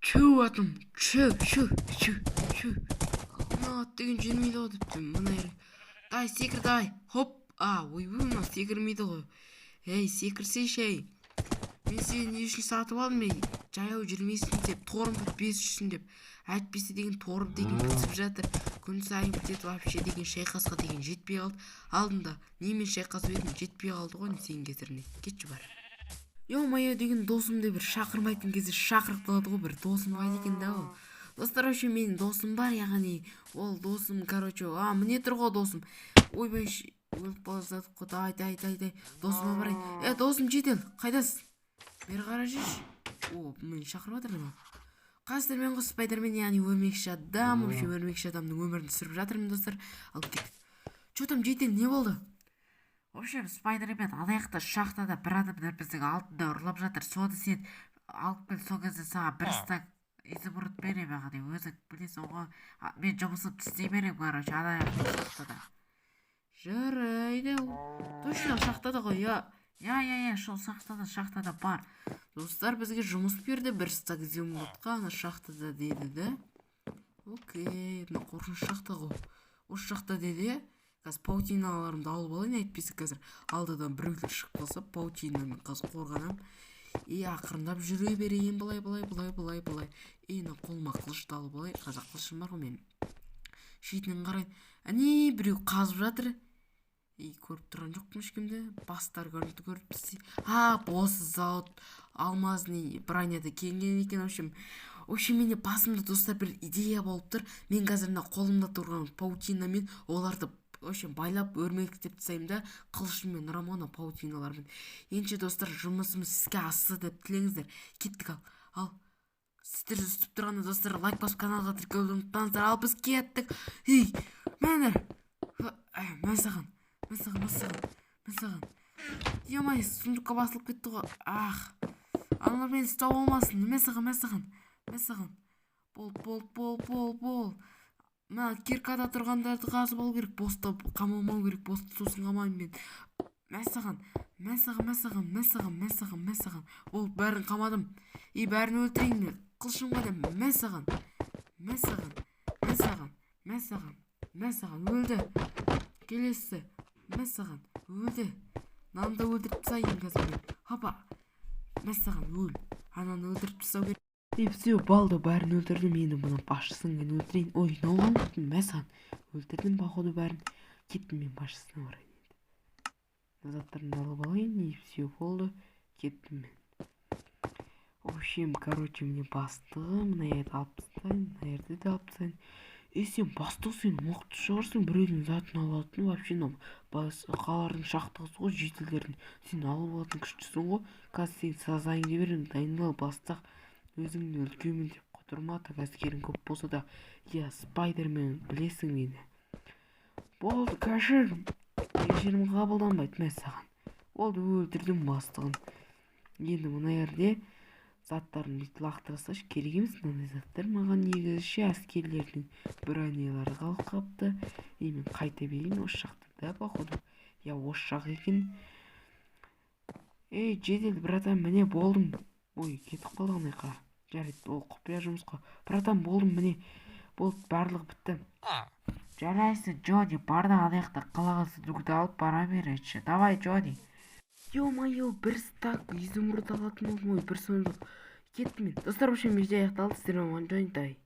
Чүү атым. Чүү. Мына деген жүрмейді ғой депті. Мына ер. Дай секір дай. Хоп. Ойбай, мына секірмейді ғой. Ей, секірсейші ей. Мен сені не үшін сатып алдым ей? Жаяу жүрмейсің деп, торым бітпес үшін деп. Әйтпесе деген торым деген бітіп жатыр. Күн сайын бітеді вообще деген шайқасқа деген жетпей қалды. Алдында немен шайқасып едім, жетпей қалды ғой сенің кесіріңе. Кетші бар. Ё-моё деген досымды бір шақырмайтын кезде шақырып қалады ғой, бір досым қайда екен да ол. Достар, вообще менің досым бар, яғни ол досым, міне тұр ғой досым. Ойбай, өліп бара жатып қой. Дай. Досыма барайын. Досым жетел, қайдасыз? Бері қара жүрші. Мені шақырып жатыр ма? Қазір мен ғой Спайдермен, яғни өрмекші адам, вообще өрмекші адамның өмірін сүріп жатырмын, достар. Ал кеттік. Чё там жетел, не болды? В общем, Спайдермен алаяқта шахтада бір адамдар біздің алдында ұрлап жатыр. Соны сен алып кел, сол кезде саған бір стак изумруд беремін, яғни өзің білесің ғой. Мен жұмысымды істей беремін, короче, алаяқта шахтада. Жарайды. Точно шахтада ғой, я, сол шахтада бар. Достар бізге жұмыс берді, бір стак изумрудқа, ана шахтада дейді да. Окей, мына қорқынышты шахта ғой. Осы шахта дейді. Қазір паутиналарымды алып алайын, әйтпесе қазір алдыдан біреулер шығып қалса, паутинамен қазір қорғанам. Ақырындап жүре берейін, былай. Мына қолыма қылышты алып алайын, қазақ қылышым бар ғой менің. Шетінен қарайын. Әне біреу қазып жатыр. Көріп тұрған жоқпын ешкімді. Бастар көріп бізде. Осы зауыт алмазный броняда келген екен. В общем, менде басымда достар бір идея болып тұр. Мен қазір қолымда тұрған паутинамен оларды байлап өрмектеп тастаймын да, қылышыммен рамона паутиналармен. Енші достар, жұмысымыз іске асты деп тілеңіздер. Кеттік ал. Сіздер үстіп тұрғанда достар, лайк басып каналға тіркелуді ұмытпаңыздар. Ал біз кеттік. Мәнер. Мәсаған. Емай, сундыққа басылып кетті ғой. Аналар мені ұстап алмасын. Мәсаған. Бол. Мына киркада тұрғандарды қазып алу керек, босты қамалмау керек, босты сосын қамайын мен. Мәсаған. Ол бәрін қамадым. Бәрін өлтірейін мен. Қылшым қайда? Мәсаған өлді. Келесі. Мәсаған өлді. Нанды өлдіріп тастайын қазір мен. Хапа. Мәсаған өл. Ананы өлдіріп тастау керек. Все, балды бәрін өлтірдім, енді мұны басшысын мен өлтірейін. Науған кеттім, мәсаған. Өлтірдім, походу бәрін. Кеттім мен басшысына орайын енді. Заттарымды алып алайын, все болды. Кеттім мен. В общем, мне бастығы, мына ерді алып тастайын, мына ерді де алып тастайын. Сен бастығы, сен мықты шығарсың, біреудің затын алатын, вообще қалардың шахтасы ғой, жетілдердің. Сен алып алатын күштісің ғой. Қазір сен сазайыңды беремін, дайындал бастық. Өзіңді үлкенмін деп құтырмады, әскерің көп болса да. Спайдермен білесің мені. Болды, кешірім қабылданбайды мәсаған. Болды, өлтірдім бастығын. Енді мұна ерде заттарын бүйтіп лақтырсашы, керек емес мынандай заттар. Маған негізі әскерлердің бронялары қалып қапты. Мен қайта берейін, осы жақта да, походу. Осы жақ екен. Жедел, братан, міне болдым. Кетіп қалды ғанай қа. Жарайды, ол құпия жұмысқа. Братан, болдым, міне. Болды, барлығы бітті. Жарайсың, Джоди, барды алаяқта қалағасы дүгді алып бара беретші. Давай, Джоди. Ё-моё, бір стак изумруд алатын болдым, бір сондық. Кеттім мен. Достар, вообще межде аяқталды, сіздер оған жойынтай.